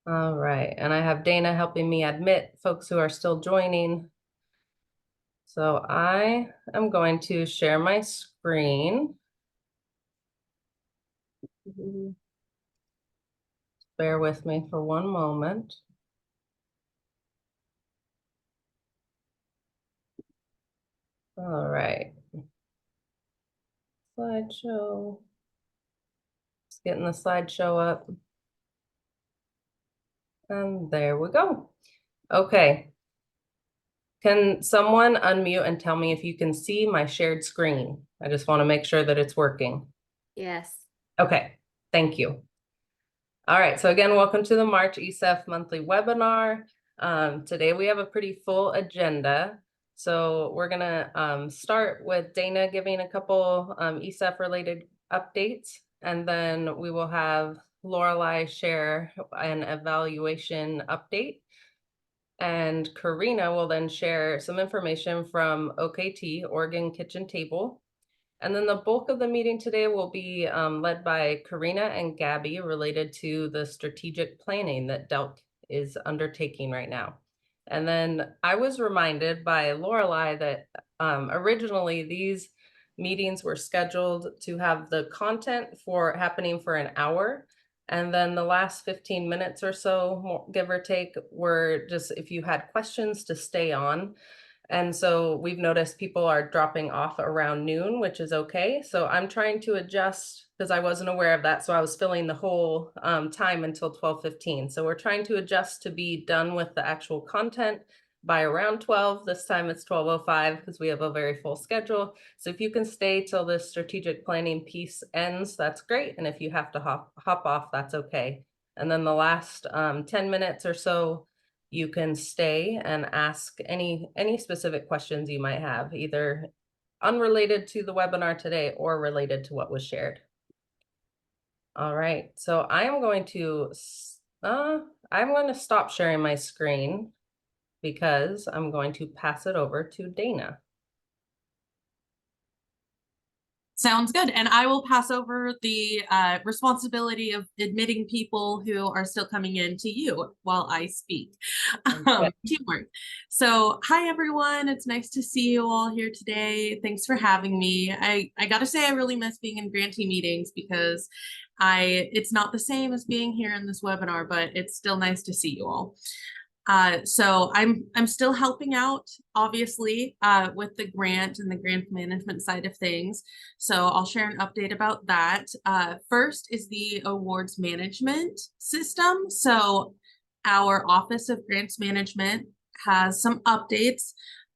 All right, and I have Dana helping me admit folks who are still joining. So I am going to share my screen. Bear with me for one moment. All right. Slideshow. Just getting the slideshow up. And there we go. Okay. Can someone unmute and tell me if you can see my shared screen? I just want to make sure that it's working. Yes. Okay, thank you. All right, so again, welcome to the March ESEF monthly webinar. Today we have a pretty full agenda. So we're gonna start with Dana giving a couple ESEF related updates, and then we will have Lorelei share an evaluation update. And Karina will then share some information from OKT, Oregon Kitchen Table. And then the bulk of the meeting today will be led by Karina and Gabby related to the strategic planning that DELC is undertaking right now. And then I was reminded by Lorelei that originally these meetings were scheduled to have the content happening for an hour. And then the last 15 minutes or so, give or take, were just if you had questions to stay on. And so we've noticed people are dropping off around noon, which is okay. So I'm trying to adjust because I wasn't aware of that. So I was filling the whole time until 12:15. So we're trying to adjust to be done with the actual content by around 12. This time it's 12:05 because we have a very full schedule. So if you can stay till this strategic planning piece ends, that's great. And if you have to hop off, that's okay. And then the last 10 minutes or so, you can stay and ask any specific questions you might have, either unrelated to the webinar today or related to what was shared. All right, so I'm going to stop sharing my screen because I'm going to pass it over to Dana. Sounds good. And I will pass over the responsibility of admitting people who are still coming in to you while I speak. Teamwork. So hi, everyone. It's nice to see you all here today. Thanks for having me. I got to say, I really miss being in grantee meetings because it's not the same as being here in this webinar, but it's still nice to see you all. So I'm still helping out, obviously, with the grant and the grant management side of things. So I'll share an update about that. First is the awards management system. So our Office of Grants Management has some updates.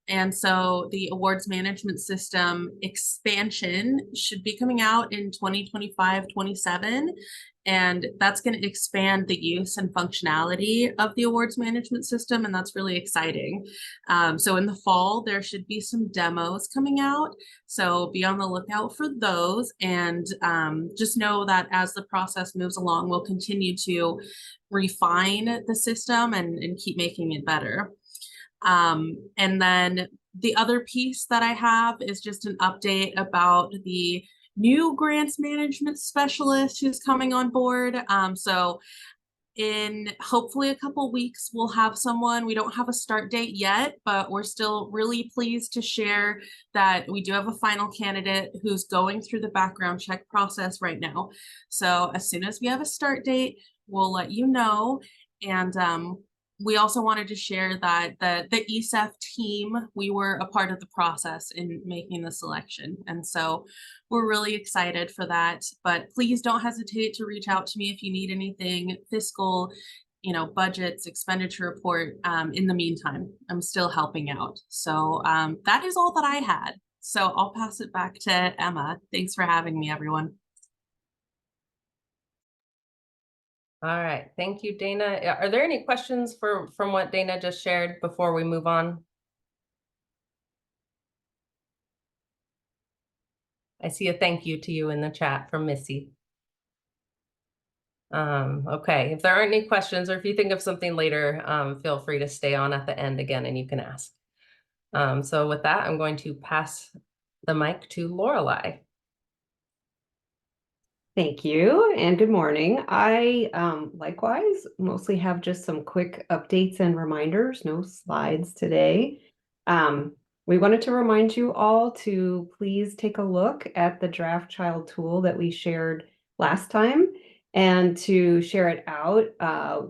And so the awards management system expansion should be coming out in 2025-27. And that's going to expand the use and functionality of the awards management system. And that's really exciting. So in the fall, there should be some demos coming out. So be on the lookout for those. And just know that as the process moves along, we'll continue to refine the system and keep making it better. And then the other piece that I have is just an update about the new grants management specialist who's coming on board. So in hopefully a couple weeks, we'll have someone. We don't have a start date yet, but we're still really pleased to share that we do have a final candidate who's going through the background check process right now. So as soon as we have a start date, we'll let you know. And we also wanted to share that the ESEF team, we were a part of the process in making the selection. And so we're really excited for that. But please don't hesitate to reach out to me if you need anything fiscal, budgets, expenditure report. In the meantime, I'm still helping out. So that is all that I had. So I'll pass it back to Emma. Thanks for having me, everyone. All right, thank you, Dana. Are there any questions from what Dana just shared before we move on? I see a thank you to you in the chat from Missy. Okay, if there aren't any questions, or if you think of something later, feel free to stay on at the end again and you can ask. So with that, I'm going to pass the mic to Lorelei. Thank you and good morning. I likewise mostly have just some quick updates and reminders, no slides today. We wanted to remind you all to please take a look at the draft child tool that we shared last time and to share it out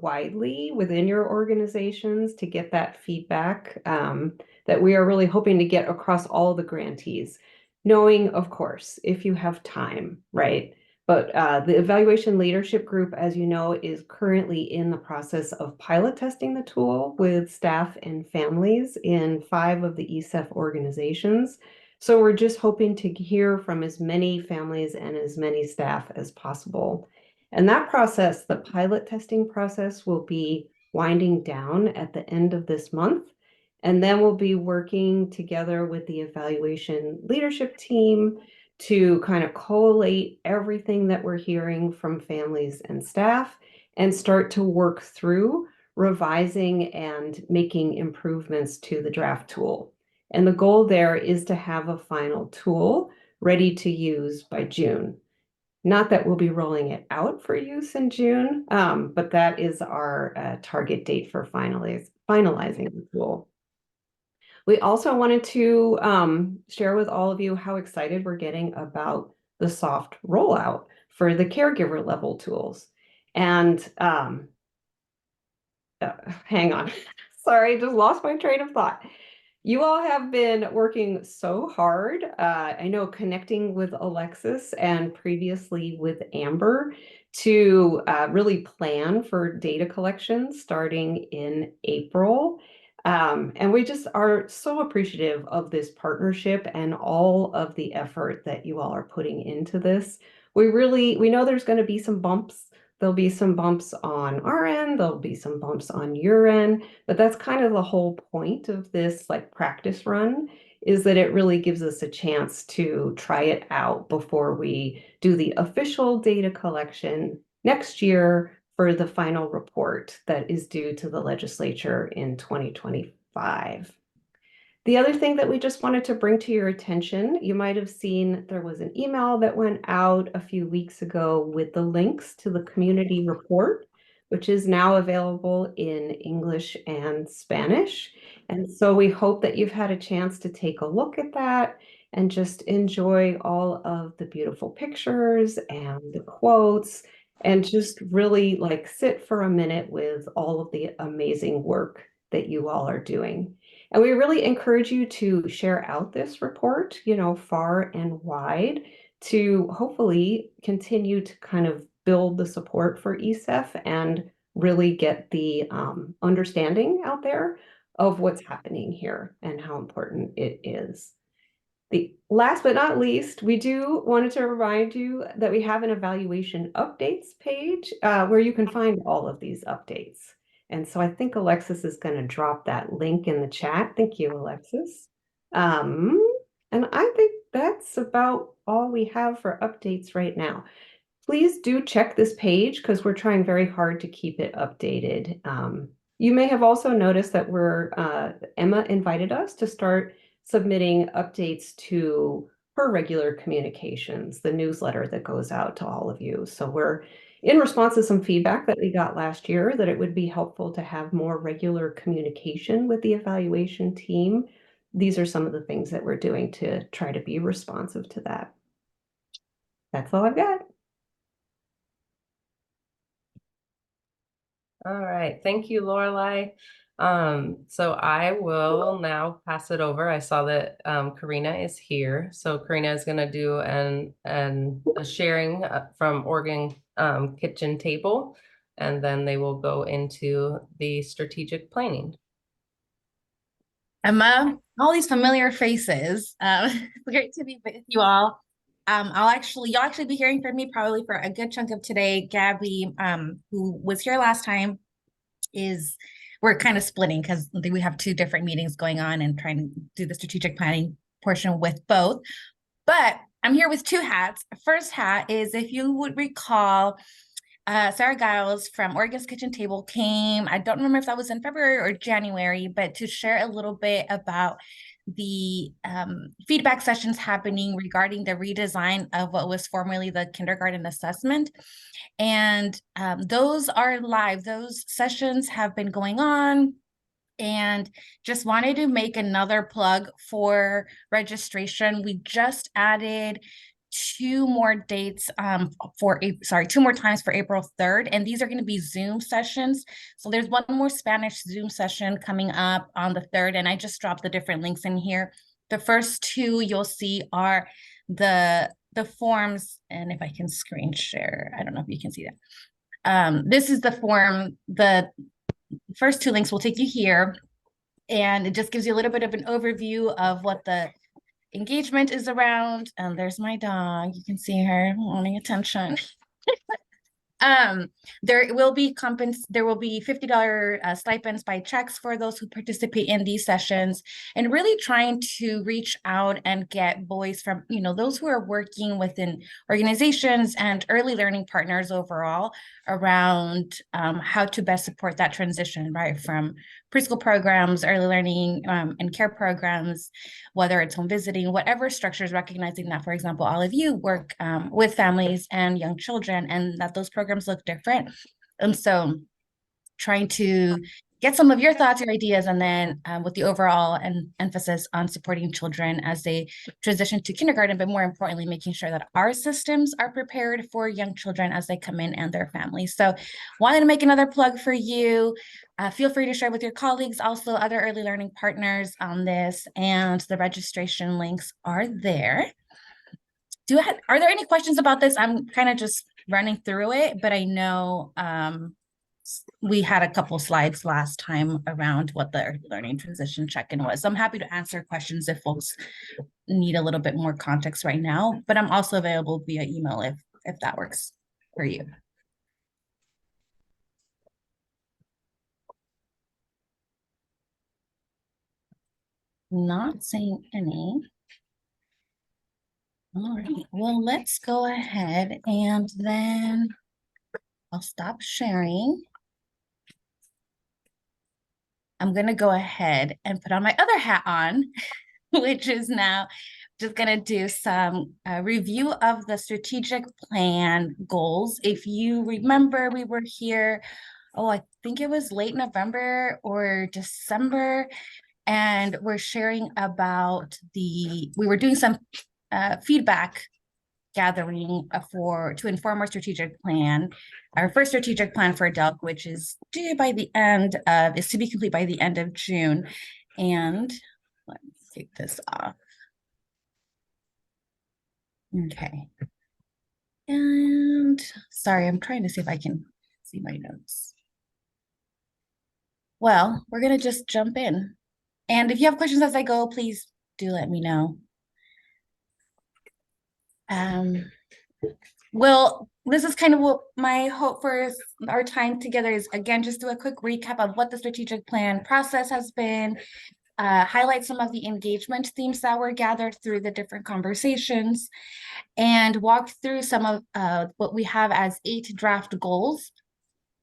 widely within your organizations to get that feedback that we are really hoping to get across all the grantees. Knowing, of course, if you have time, right? But the evaluation leadership group, as you know, is currently in the process of pilot testing the tool with staff and families in 5 of the ESEF organizations. So we're just hoping to hear from as many families and as many staff as possible. And that process, the pilot testing process, will be winding down at the end of this month. And then we'll be working together with the evaluation leadership team to kind of collate everything that we're hearing from families and staff and start to work through revising and making improvements to the draft tool. And the goal there is to have a final tool ready to use by June. Not that we'll be rolling it out for use in June, but that is our target date for finalizing the tool. We also wanted to share with all of you how excited we're getting about the soft rollout for the caregiver level tools. And hang on, sorry, just lost my train of thought. You all have been working so hard. I know connecting with Alexis and previously with Amber to really plan for data collection starting in April. And we just are so appreciative of this partnership and all of the effort that you all are putting into this. We know there's going to be some bumps. There'll be some bumps on our end, there'll be some bumps on your end, but that's kind of the whole point of this like practice run, is that it really gives us a chance to try it out before we do the official data collection next year for the final report that is due to the legislature in 2025. The other thing that we just wanted to bring to your attention, you might have seen there was an email that went out a few weeks ago with the links to the community report, which is now available in English and Spanish. And so we hope that you've had a chance to take a look at that and just enjoy all of the beautiful pictures and the quotes and just really like sit for a minute with all of the amazing work that you all are doing. And we really encourage you to share out this report, far and wide to hopefully continue to kind of build the support for ESEF and really get the understanding out there of what's happening here and how important it is. The last but not least, we do wanted to remind you that we have an evaluation updates page where you can find all of these updates. And so I think Alexis is going to drop that link in the chat. Thank you, Alexis. And I think that's about all we have for updates right now. Please do check this page because we're trying very hard to keep it updated. You may have also noticed that Emma invited us to start submitting updates to her regular communications, the newsletter that goes out to all of you. So we're in response to some feedback that we got last year that it would be helpful to have more regular communication with the evaluation team. These are some of the things that we're doing to try to be responsive to that. That's all I've got. All right, thank you, Lorelai. So I will now pass it over. I saw that Karina is here. So Karina is going to do a sharing from Oregon Kitchen Table, and then they will go into the strategic planning. Emma, all these familiar faces. It's great to be with you all. You'll actually be hearing from me probably for a good chunk of today. Gabby, who was here last time, we're kind of splitting because we have 2 different meetings going on and trying to do the strategic planning portion with both. But I'm here with 2 hats. First hat is, if you would recall, Sarah Giles from Oregon's Kitchen Table came, I don't remember if that was in February or January, but to share a little bit about the feedback sessions happening regarding the redesign of what was formerly the kindergarten assessment. And those are live. Those sessions have been going on, and just wanted to make another plug for registration. We just added 2 more dates two more times for April 3rd, and these are going to be Zoom sessions. So there's one more Spanish Zoom session coming up on the 3rd, and I just dropped the different links in here. The first 2 you'll see are the forms, and if I can screen share, I don't know if you can see that. This is the form. The first 2 links will take you here, and it just gives you a little bit of an overview of what the engagement is around. And there's my dog. You can see her wanting attention. There will be $50 stipends by checks for those who participate in these sessions, and really trying to reach out and get voice from, those who are working within organizations and early learning partners overall around how to best support that transition, right? From preschool programs, early learning and care programs, whether it's home visiting, whatever structures, recognizing that, for example, all of you work with families and young children, and that those programs look different. And so trying to get some of your thoughts, your ideas, and then with the overall emphasis on supporting children as they transition to kindergarten, but more importantly, making sure that our systems are prepared for young children as they come in and their families. So wanted to make another plug for you. Feel free to share with your colleagues, also other early learning partners on this, and the registration links are there. Are there any questions about this? I'm kind of just running through it, but I know we had a couple slides last time around what the early learning transition check-in was. So I'm happy to answer questions if folks need a little bit more context right now, but I'm also available via email if that works for you. Not saying any. All right, well, let's go ahead and then I'll stop sharing. I'm going to go ahead and put on my other hat on, which is now just going to do some review of the strategic plan goals. If you remember, we were here, I think it was late November or December, and we're sharing about we were doing some feedback gathering to inform our strategic plan, our first strategic plan for DELC, which is due is to be complete by the end of June. And let me take this off. Okay. And sorry, I'm trying to see if I can see my notes. Well, we're going to just jump in. And if you have questions as I go, please do let me know. Well, this is kind of what my hope for our time together is, again, just do a quick recap of what the strategic plan process has been, highlight some of the engagement themes that were gathered through the different conversations, and walk through some of what we have as 8 draft goals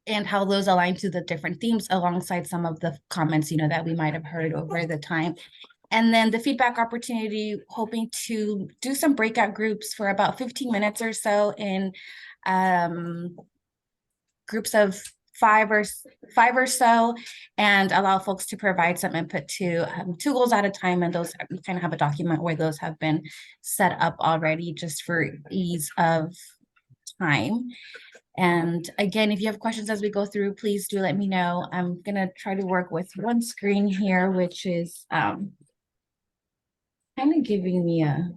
and how those align to the different themes alongside some of the comments, that we might have heard over the time. And then the feedback opportunity, hoping to do some breakout groups for about 15 minutes or so in groups of 5 or so, and allow folks to provide some input to 2 goals at a time. And those, we kind of have a document where those have been set up already just for ease of time. And again, if you have questions as we go through, please do let me know. I'm going to try to work with one screen here, which is kind of giving me a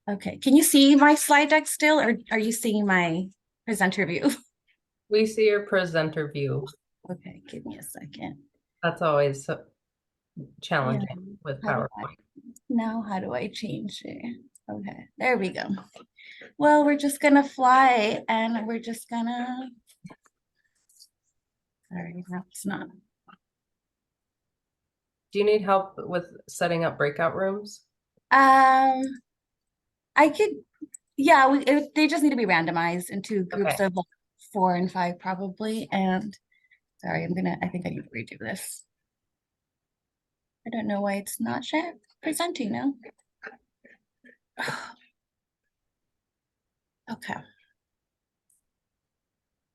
okay, can you see my slide deck still, or are you seeing my presenter view? We see your presenter view. Okay, give me a second. That's always so challenging with PowerPoint. Now how do I change it? Okay, there we go. Well, we're just gonna fly, and we're just gonna sorry, that's not. Do you need help with setting up breakout rooms? I could, yeah, they just need to be randomized into groups of like 4 and 5 probably, and Sorry, I think I need to redo this. I don't know why it's not presenting now. Okay.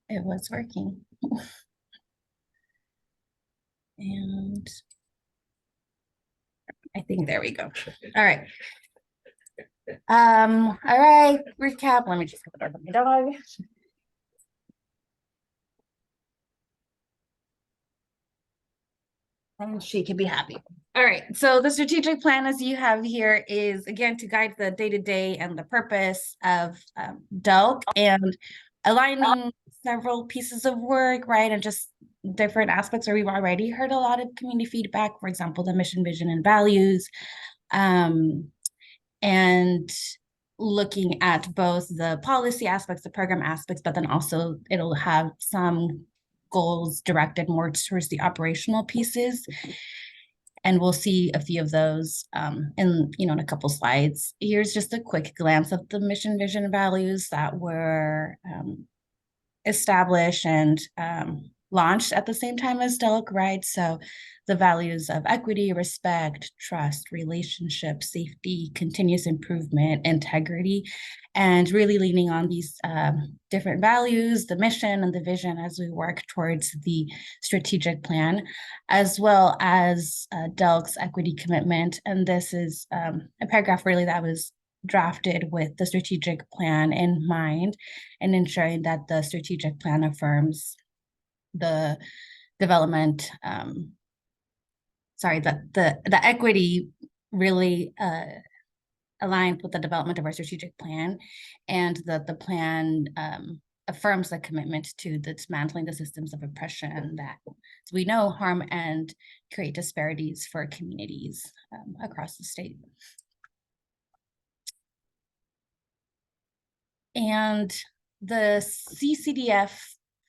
It was working. And I think there we go. All right. All right, recap. Let me just put it over my dog. And she can be happy. All right, so the strategic plan as you have here is again to guide the day-to-day and the purpose of DELC and aligning several pieces of work, right? And just different aspects where we've already heard a lot of community feedback, for example, the mission, vision, and values. And looking at both the policy aspects, the program aspects, but then also it'll have some goals directed more towards the operational pieces. And we'll see a few of those in a couple slides. Here's just a quick glance of the mission, vision, and values that were established and launched at the same time as DELC, right? So the values of equity, respect, trust, relationship, safety, continuous improvement, integrity, and really leaning on these different values, the mission and the vision as we work towards the strategic plan, as well as DELC's equity commitment. And this is a paragraph really that was drafted with the strategic plan in mind and ensuring that the strategic plan affirms the development, the equity really aligned with the development of our strategic plan, and that the plan affirms the commitment to dismantling the systems of oppression that, as we know, harm and create disparities for communities across the state. And the CCDF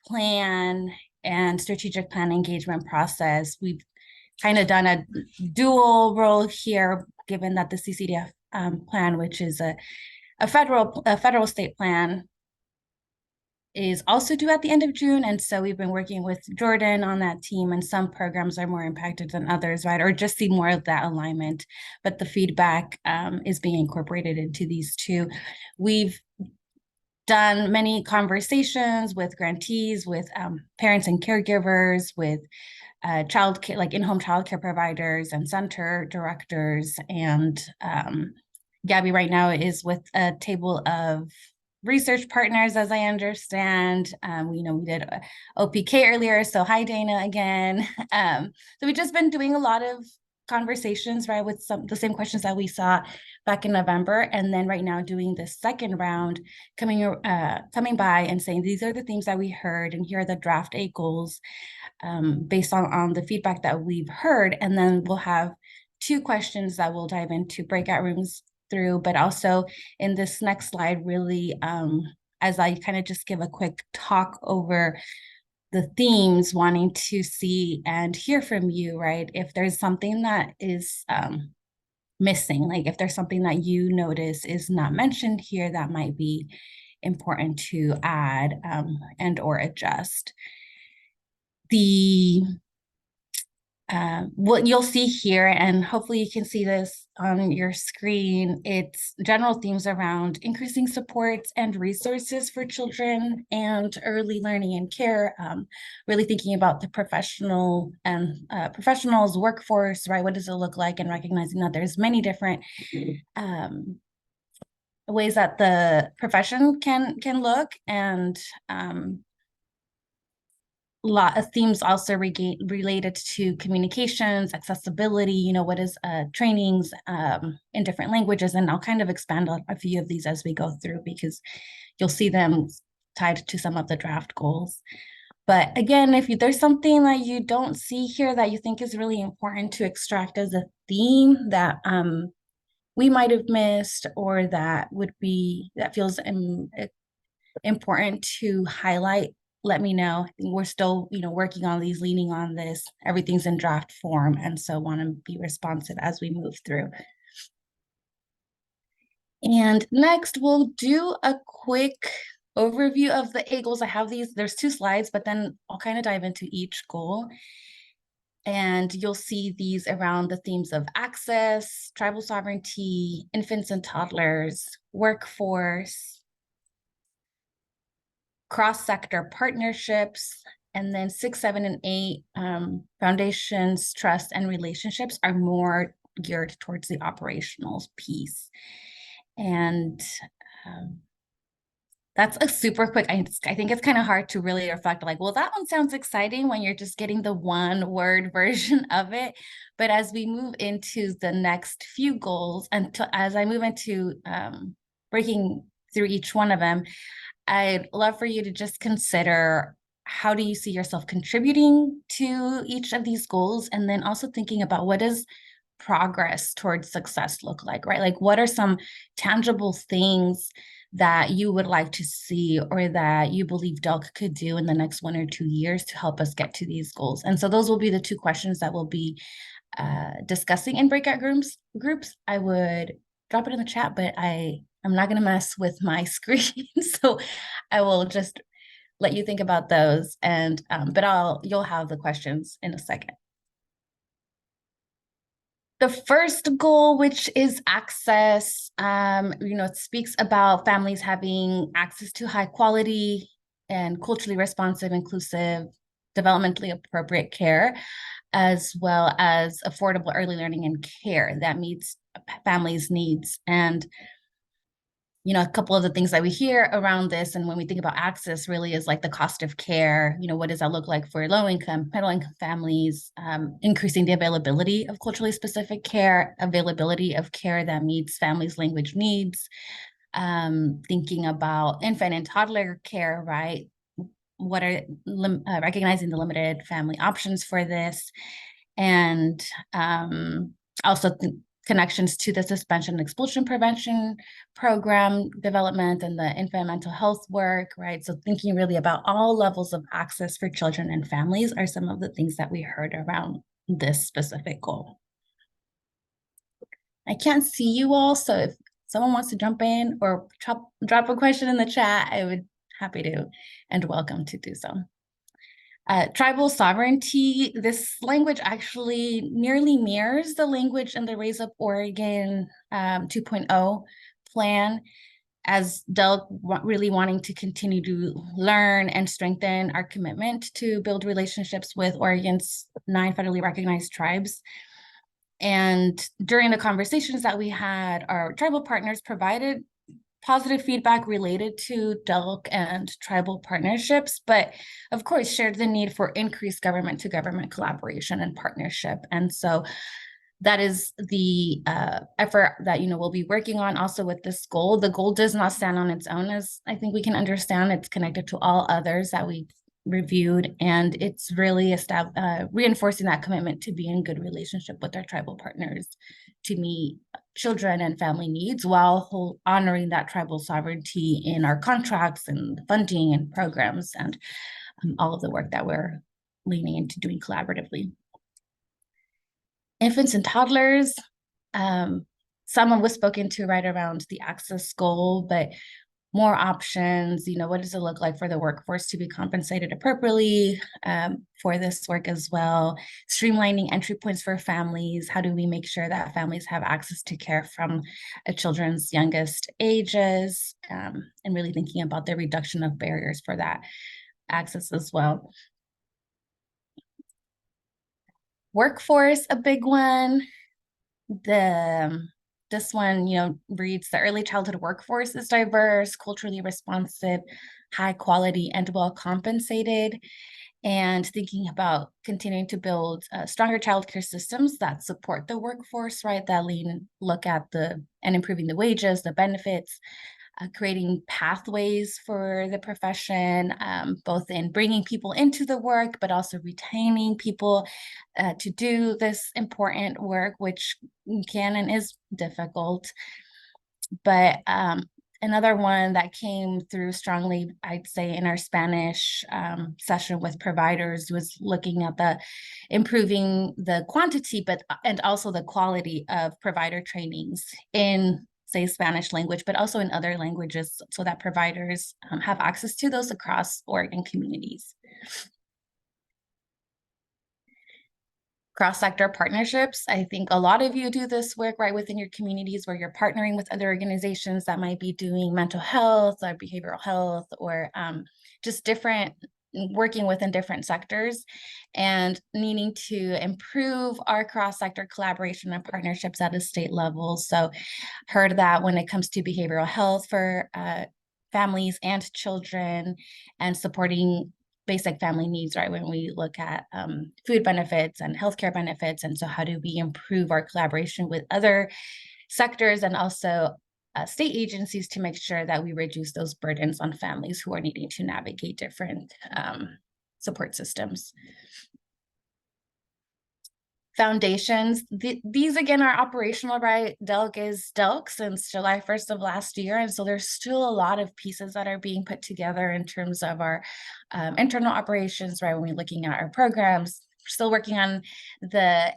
plan and strategic plan engagement process, we've kind of done a dual role here, given that the CCDF plan, which is a federal state plan, is also due at the end of June. And so we've been working with Jordan on that team, and some programs are more impacted than others, right? Or just see more of that alignment, but the feedback is being incorporated into these two. We've done many conversations with grantees, with parents and caregivers, with childcare, like in-home childcare providers and center directors. And Gabby right now is with a table of research partners, as I understand. We did OPK earlier, so hi Dana again. So we've just been doing a lot of conversations, right, with the same questions that we saw back in November, and then right now doing the second round, coming by and saying these are the things that we heard, and here are the draft 8 goals based on the feedback that we've heard. And then we'll have 2 questions that we'll dive into breakout rooms through, but also in this next slide, really, as I kind of just give a quick talk over the themes, wanting to see and hear from you, right? If there's something that is missing, like if there's something that you notice is not mentioned here that might be important to add and or adjust. What you'll see here, and hopefully you can see this on your screen, it's general themes around increasing supports and resources for children and early learning and care, really thinking about the professionals, workforce, right? What does it look like? And recognizing that there's many different ways that the profession can look, and lot of themes also related to communications, accessibility, what is trainings in different languages. And I'll kind of expand on a few of these as we go through, because you'll see them tied to some of the draft goals. But again, if there's something that you don't see here that you think is really important to extract as a theme that we might have missed, or that feels important to highlight, let me know. I think we're still, working on these, leaning on this. Everything's in draft form, and so want to be responsive as we move through. And next, we'll do a quick overview of the 8 goals. I have these, there's 2 slides, but then I'll kind of dive into each goal. And you'll see these around the themes of access, tribal sovereignty, infants and toddlers, workforce, cross-sector partnerships, and then 6, 7, and 8, foundations, trust, and relationships are more geared towards the operational piece. And that's a super quick, I think it's kind of hard to really reflect like, well, that one sounds exciting when you're just getting the 1-word version of it. But as we move into the next few goals, and as I move into breaking through each one of them, I'd love for you to just consider, how do you see yourself contributing to each of these goals? And then also thinking about, what does progress towards success look like, right? Like, what are some tangible things that you would like to see, or that you believe DELC could do in the next 1 or 2 years to help us get to these goals? And so those will be the 2 questions that we'll be discussing in breakout groups. I would drop it in the chat, but I'm not going to mess with my screen. So I will just let you think about those, and but you'll have the questions in a second. The first goal, which is access, it speaks about families having access to high quality and culturally responsive, inclusive, developmentally appropriate care, as well as affordable early learning and care that meets families' needs. And a couple of the things that we hear around this, and when we think about access, really is like the cost of care. What does that look like for low income, middle income families? Increasing the availability of culturally specific care, availability of care that meets families' language needs. Thinking about infant and toddler care, right? What are recognizing the limited family options for this, and also connections to the suspension and expulsion prevention program development and the infant mental health work, right? So thinking really about all levels of access for children and families are some of the things that we heard around this specific goal. I can't see you all, so if someone wants to jump in or drop a question in the chat, I would happy to and welcome to do so. Tribal sovereignty, this language actually nearly mirrors the language in the Raise Up Oregon 2.0 plan, as DELC really wanting to continue to learn and strengthen our commitment to build relationships with Oregon's 9 federally recognized tribes. And during the conversations that we had, our tribal partners provided positive feedback related to DELC and tribal partnerships, but of course shared the need for increased government to government collaboration and partnership. And so that is the effort that we'll be working on also with this goal. The goal does not stand on its own, as I think we can understand. It's connected to all others that we've reviewed, and it's really reinforcing that commitment to be in good relationship with our tribal partners to meet children and family needs while honoring that tribal sovereignty in our contracts and funding and programs and all of the work that we're leaning into doing collaboratively. Infants and toddlers, someone was spoken to right around the access goal, but more options, what does it look like for the workforce to be compensated appropriately for this work as well? Streamlining entry points for families. How do we make sure that families have access to care from a children's youngest ages? And really thinking about the reduction of barriers for that access as well. Workforce, a big one. This one, reads, the early childhood workforce is diverse, culturally responsive, high quality, and well compensated. And thinking about continuing to build stronger childcare systems that support the workforce, right? That look at and improving the wages, the benefits, creating pathways for the profession, both in bringing people into the work, but also retaining people to do this important work, which can and is difficult. But another one that came through strongly, I'd say, in our Spanish session with providers was looking at improving the quantity, and also the quality of provider trainings in say Spanish language, but also in other languages so that providers have access to those across Oregon communities. Cross-sector partnerships. I think a lot of you do this work right within your communities where you're partnering with other organizations that might be doing mental health or behavioral health or just different, working within different sectors and needing to improve our cross-sector collaboration and partnerships at a state level. So heard that when it comes to behavioral health for families and children and supporting basic family needs, right? When we look at food benefits and healthcare benefits. And so how do we improve our collaboration with other sectors and also state agencies to make sure that we reduce those burdens on families who are needing to navigate different support systems. Foundations, these again are operational, right? DELC is DELC since July 1st of last year. And so there's still a lot of pieces that are being put together in terms of our internal operations, right? When we're looking at our programs, we're still working on the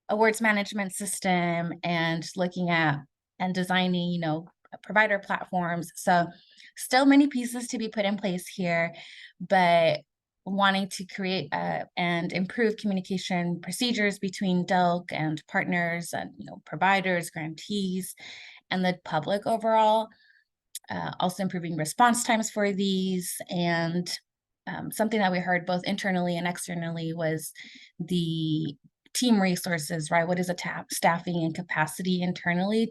awards management system and looking at and designing, provider platforms. So still many pieces to be put in place here, but wanting to create and improve communication procedures between DELC and partners and providers, grantees, and the public overall. Also improving response times for these. And something that we heard both internally and externally was the team resources, right? What is a staffing and capacity internally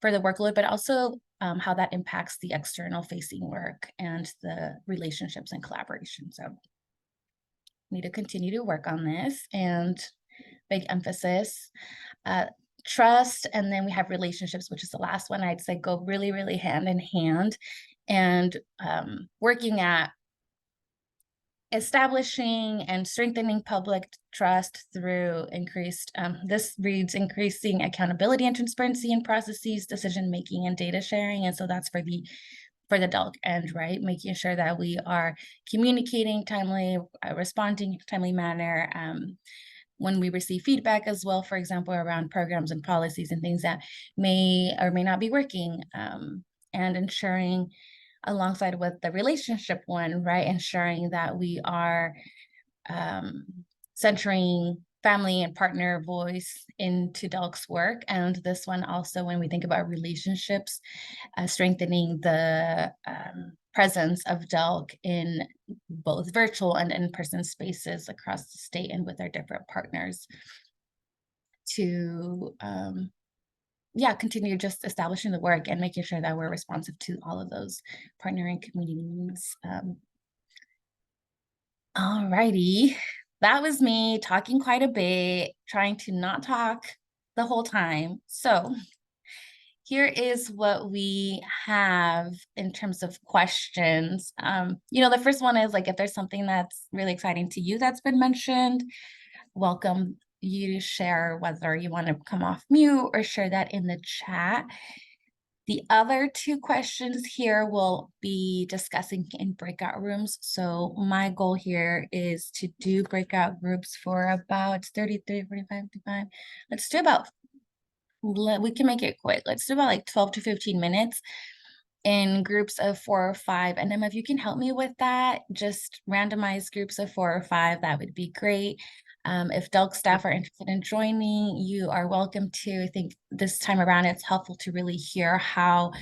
for the workload, but also how that impacts the external facing work and the relationships and collaboration. So need to continue to work on this, and big emphasis, trust. And then we have relationships, which is the last one. I'd say go really, really hand in hand, and working at establishing and strengthening public trust through increased, this reads increasing accountability and transparency in processes, decision-making, and data sharing. And so that's for the DELC end, right? Making sure that we are communicating timely, responding in a timely manner. When we receive feedback as well, for example, around programs and policies and things that may or may not be working, and ensuring alongside with the relationship one, right? Ensuring that we are centering family and partner voice into DELC's work. And this one also, when we think about relationships, strengthening the presence of DELC in both virtual and in-person spaces across the state and with our different partners to continue just establishing the work and making sure that we're responsive to all of those partnering community needs. All righty. That was me talking quite a bit, trying to not talk the whole time. So here is what we have in terms of questions. The first one is like, if there's something that's really exciting to you that's been mentioned, welcome you to share whether you want to come off mute or share that in the chat. The other two questions here will be discussing in breakout rooms. So my goal here is to do breakout groups for about 33, 45, 55. Let's do about, we can make it quick. Let's do about like 12 to 15 minutes in groups of 4 or 5. And Emma, if you can help me with that, just randomize groups of 4 or 5, that would be great. If DELC staff are interested in joining, you are welcome to. I think this time around, it's helpful to really hear how,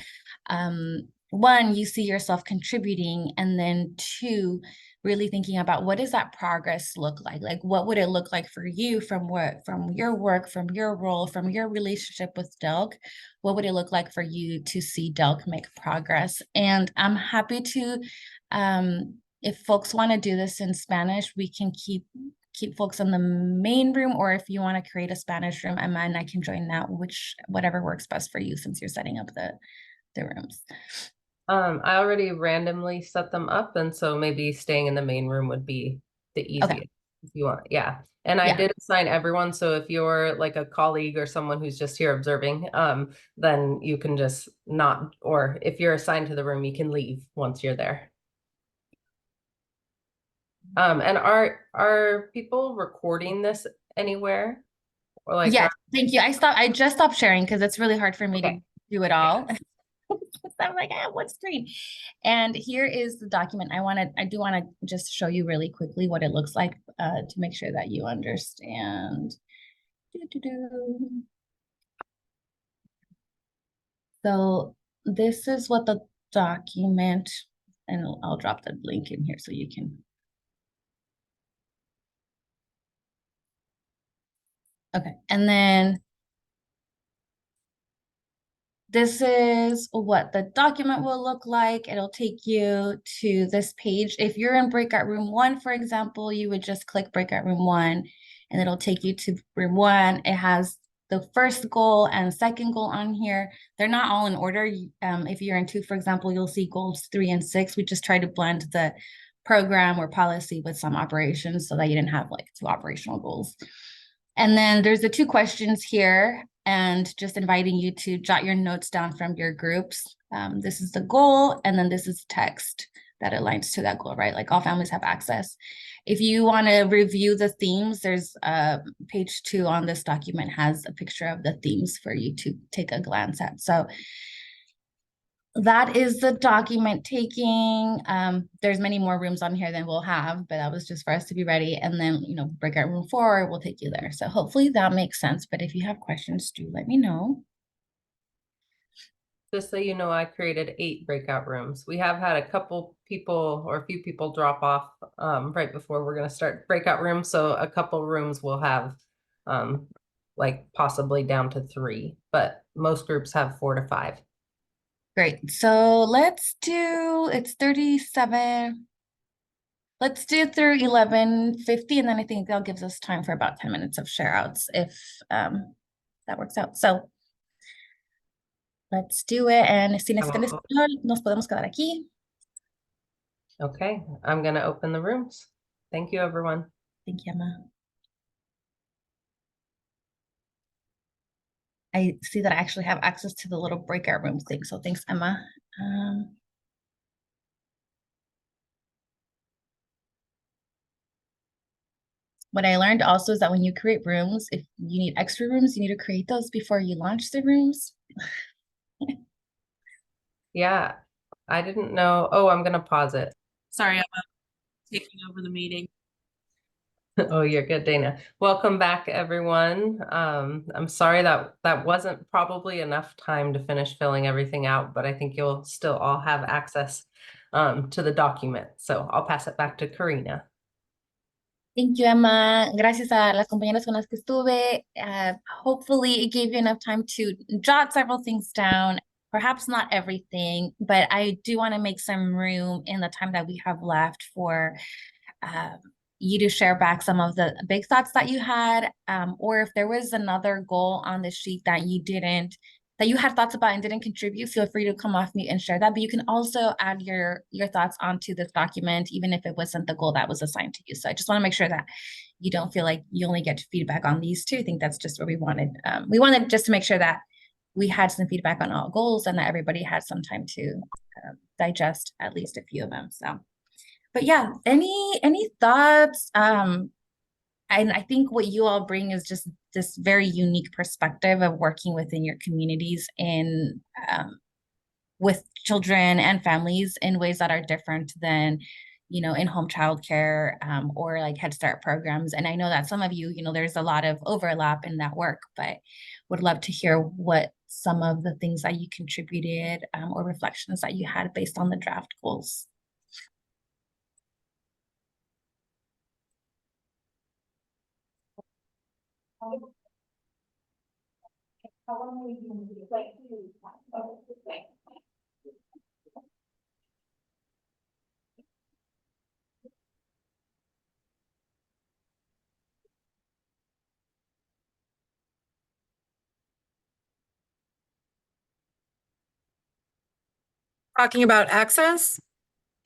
one, you see yourself contributing, and then 2, really thinking about what does that progress look like? Like, what would it look like for you from your work, from your role, from your relationship with DELC? What would it look like for you to see DELC make progress? And I'm happy to, if folks want to do this in Spanish, we can keep folks in the main room, or if you want to create a Spanish room, Emma and I can join that, whatever works best for you since you're setting up the rooms. I already randomly set them up, and so maybe staying in the main room would be the easiest if you want. Yeah. And I did assign everyone. So if you're like a colleague or someone who's just here observing, then you can just not, or if you're assigned to the room, you can leave once you're there. And are people recording this anywhere? Or like, Yes, thank you. I just stopped sharing because it's really hard for me to Okay. do it all. I'm like, one screen. And here is the document. I do want to just show you really quickly what it looks like to make sure that you understand. Doo-doo-doo. So this is what the document, and I'll drop the link in here so you can. Okay, and then this is what the document will look like. It'll take you to this page. If you're in breakout room 1, for example, you would just click breakout room 1 and it'll take you to room 1. It has the first goal and second goal on here. They're not all in order. If you're in 2, for example, you'll see goals 3 and 6. We just try to blend the program or policy with some operations so that you didn't have like 2 operational goals. And then there's the 2 questions here, and just inviting you to jot your notes down from your groups. This is the goal, and then this is text that aligns to that goal, right? Like all families have access. If you want to review the themes, there's page 2 on this document has a picture of the themes for you to take a glance at. So that is the document taking. There's many more rooms on here than we'll have, but that was just for us to be ready. And then, breakout room 4 will take you there. So hopefully that makes sense. But if you have questions, do let me know. just so you know, I created 8 breakout rooms. We have had a couple people or a few people drop off right before we're going to start breakout rooms. So a couple rooms will have like possibly down to 3, but most groups have 4 to 5. Great. So let's do, it's 37. Let's do through 11:50, and then I think that gives us time for about 10 minutes of share outs if that works out. So let's do it. And si necesitan español, nos podemos quedar aquí. Okay, I'm going to open the rooms. Thank you, everyone. Thank you, Emma. I see that I actually have access to the little breakout room thing. So thanks, Emma. What I learned also is that when you create rooms, if you need extra rooms, you need to create those before you launch the rooms. Yeah, I didn't know. Oh, I'm going to pause it. Sorry, I'm taking over the meeting. Oh, you're good, Dana. Welcome back, everyone. I'm sorry that wasn't probably enough time to finish filling everything out, but I think you'll still all have access to the document. So I'll pass it back to Karina. Thank you, Emma. Gracias a las compañeras con las que estuve. Hopefully it gave you enough time to jot several things down, perhaps not everything, but I do want to make some room in the time that we have left for you to share back some of the big thoughts that you had, or if there was another goal on the sheet that you had thoughts about and didn't contribute, feel free to come off mute and share that. But you can also add your thoughts onto this document, even if it wasn't the goal that was assigned to you. So I just want to make sure that you don't feel like you only get feedback on these 2. I think that's just what we wanted. We wanted just to make sure that we had some feedback on all goals and that everybody had some time to digest at least a few of them. So. But yeah, any thoughts? And I think what you all bring is just this very unique perspective of working within your communities in with children and families in ways that are different than, in-home childcare or like Head Start programs. And I know that some of you, there's a lot of overlap in that work, but would love to hear what some of the things that you contributed or reflections that you had based on the draft goals. Talking about access.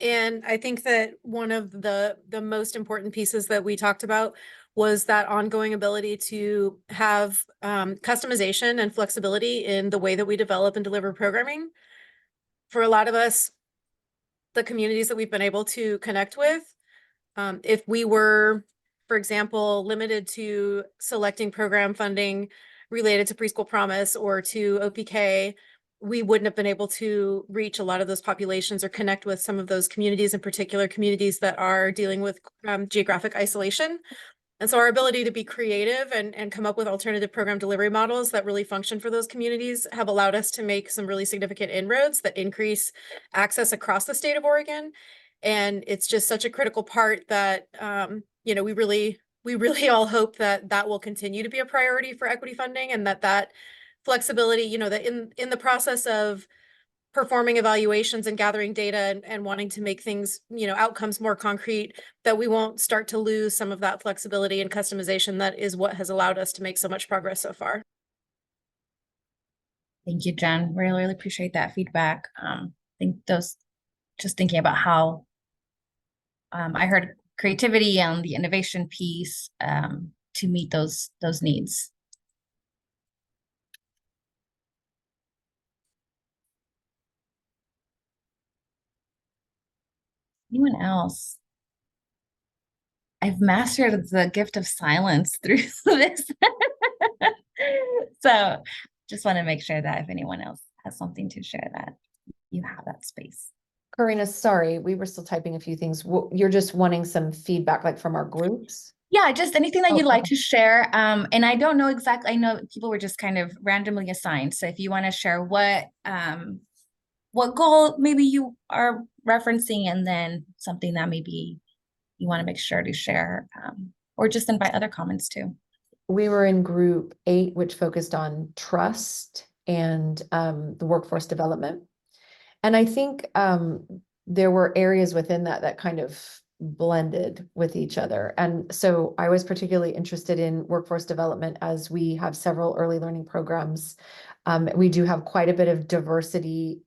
And I think that one of the most important pieces that we talked about was that ongoing ability to have customization and flexibility in the way that we develop and deliver programming. For a lot of us, the communities that we've been able to connect with, if we were for example, limited to selecting program funding related to Preschool Promise or to OPK, we wouldn't have been able to reach a lot of those populations or connect with some of those communities, in particular communities that are dealing with geographic isolation. And so our ability to be creative and come up with alternative program delivery models that really function for those communities have allowed us to make some really significant inroads that increase access across the state of Oregon. And it's just such a critical part that, you know, we really all hope that that will continue to be a priority for equity funding, and that flexibility, you know, that in the process of performing evaluations and gathering data and wanting to make things, you know, outcomes more concrete, that we won't start to lose some of that flexibility and customization that is what has allowed us to make so much progress so far. Thank you, Jen. Really, really appreciate that feedback. I think just thinking about how I heard creativity and the innovation piece to meet those needs. Anyone else? I've mastered the gift of silence through this. So just want to make sure that if anyone else has something to share, that you have that space. Karina, sorry, we were still typing a few things. You're just wanting some feedback, like from our groups? Yeah, just anything that you'd like Okay. to share. And I don't know exactly, I know people were just kind of randomly assigned. So if you want to share what goal maybe you are referencing, and then something that maybe you want to make sure to share, or just invite other comments too. We were in group 8, which focused on trust and the workforce development. And I think there were areas within that kind of blended with each other. And so I was particularly interested in workforce development, as we have several early learning programs. We do have quite a bit of diversity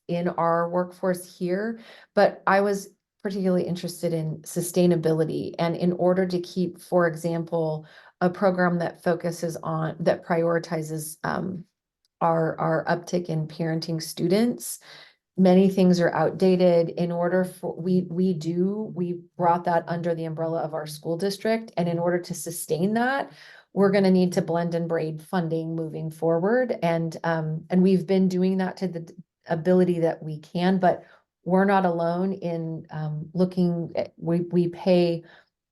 in our workforce here, but I was particularly interested in sustainability. And in order to keep, for example, a program that prioritizes our uptick in parenting students, many things are outdated. In order for, we brought that under the umbrella of our school district. And in order to sustain that, we're going to need to blend and braid funding moving forward. And we've been doing that to the ability that we can, but we're not alone in looking at, we pay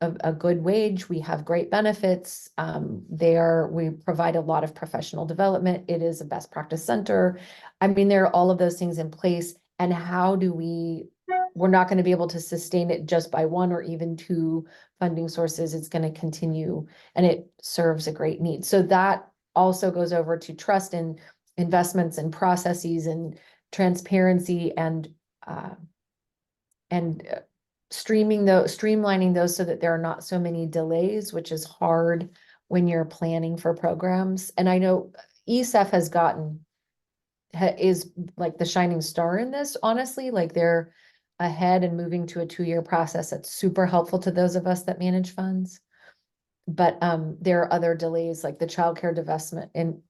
a good wage. We have great benefits. We provide a lot of professional development. It is a best practice center. I mean, there are all of those things in place. And how do we're not going to be able to sustain it just by one or even two funding sources. It's going to continue, and it serves a great need. So that also goes over to trust and investments and processes and transparency and streamlining those so that there are not so many delays, which is hard when you're planning for programs. And I know ESEF is like the shining star in this, honestly. Like, they're ahead and moving to a 2-year process that's super helpful to those of us that manage funds. But there are other delays, like the childcare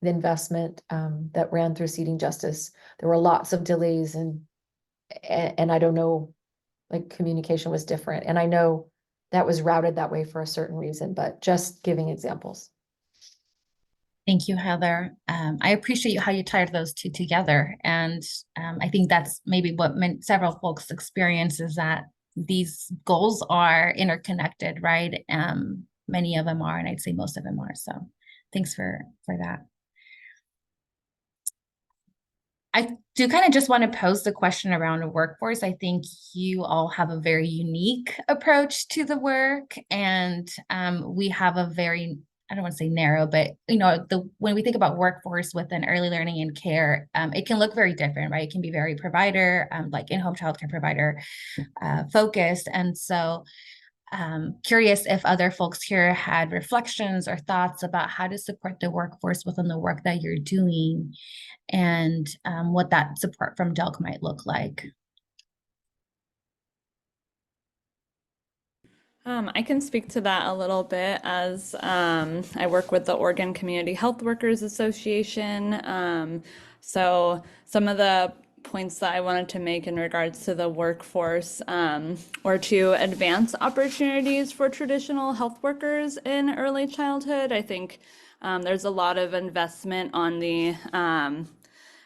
investment that ran through Seeding Justice. There were lots of delays, and I don't know, like, communication was different. And I know that was routed that way for a certain reason, but just giving examples. Thank you, Heather. I appreciate how you tied those two together. And I think that's maybe what several folks experience, is that these goals are interconnected, right? Many of them are, and I'd say most of them are. So thanks for that. I do kind of just want to pose the question around the workforce. I think you all have a very unique approach to the work, and we have a very, I don't want to say narrow, but when we think about workforce within early learning and care, it can look very different, right? It can be very provider, like in-home childcare provider focused. And so curious if other folks here had reflections or thoughts about how to support the workforce within the work that you're doing, and what that support from DELC might look like. I can speak to that a little bit, as I work with the Oregon Community Health Workers Association. So some of the points that I wanted to make in regards to the workforce, or to advance opportunities for traditional health workers in early childhood. I think there's a lot of investment on the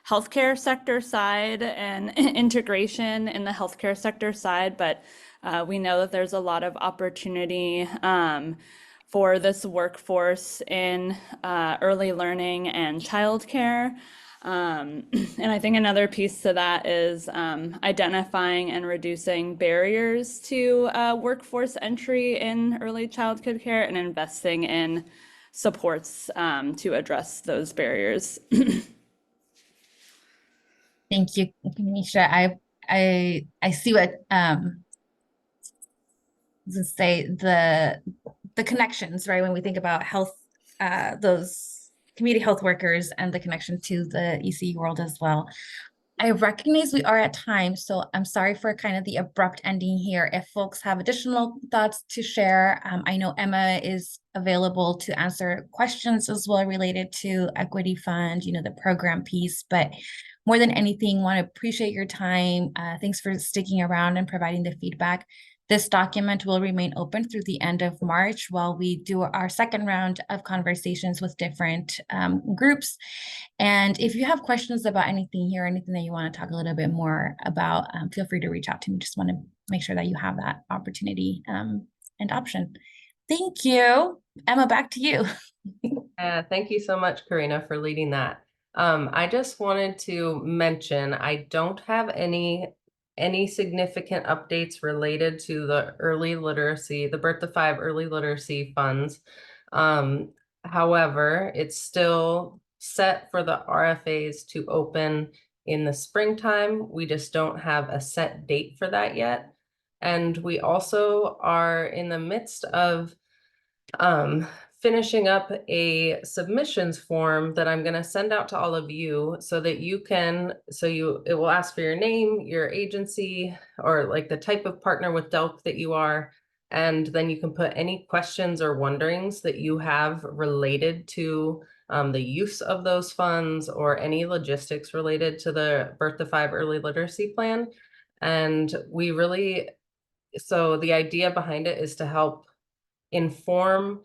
healthcare sector side and integration in the healthcare sector side, but we know that there's a lot of opportunity for this workforce in early learning and childcare. And I think another piece to that is identifying and reducing barriers to workforce entry in early childhood care and investing in supports to address those barriers. Thank you, Kanisha. I see what to say the connections, right? When we think about health, those community health workers and the connection to the ECE world as well. I recognize we are at time, so I'm sorry for kind of the abrupt ending here. If folks have additional thoughts to share, I know Emma is available to answer questions as well related to Equity Fund, you know, the program piece, but more than anything, want to appreciate your time. Thanks for sticking around and providing the feedback. This document will remain open through the end of March while we do our second round of conversations with different groups. And if you have questions about anything here, anything that you want to talk a little bit more about, feel free to reach out to me. Just want to make sure that you have that opportunity and option. Thank you. Emma, back to you. Thank you so much, Karina, for leading that. I just wanted to mention, I don't have any significant updates related to the early literacy, the Birth to 5 early literacy funds. However, it's still set for the RFAs to open in the springtime. We just don't have a set date for that yet. And we also are in the midst of finishing up a submissions form that I'm going to send out to all of you so that you can, it will ask for your name, your agency, or like the type of partner with DELC that you are. And then you can put any questions or wonderings that you have related to the use of those funds or any logistics related to the Birth to 5 early literacy plan. And so the idea behind it is to help inform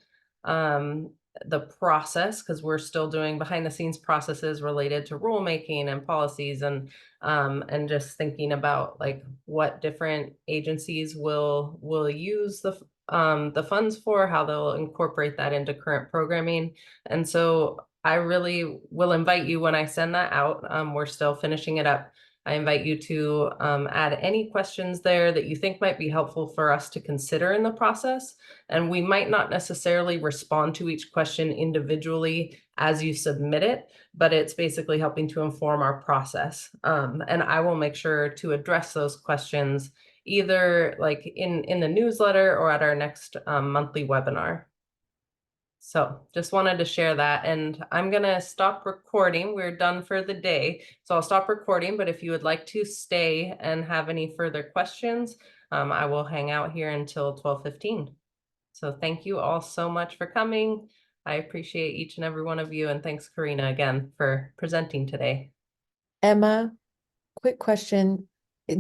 the process, because we're still doing behind the scenes processes related to rulemaking and policies, and just thinking about like what different agencies will use the funds for, how they'll incorporate that into current programming. And so I really will invite you when I send that out. We're still finishing it up. I invite you to add any questions there that you think might be helpful for us to consider in the process. And we might not necessarily respond to each question individually as you submit it, but it's basically helping to inform our process. And I will make sure to address those questions either like in the newsletter or at our next monthly webinar. So just wanted to share that, and I'm gonna stop recording. We're done for the day. So I'll stop recording, but if you would like to stay and have any further questions, I will hang out here until 12:15. So thank you all so much for coming. I appreciate each and every one of you, and thanks Karina again for presenting today. Emma, quick question.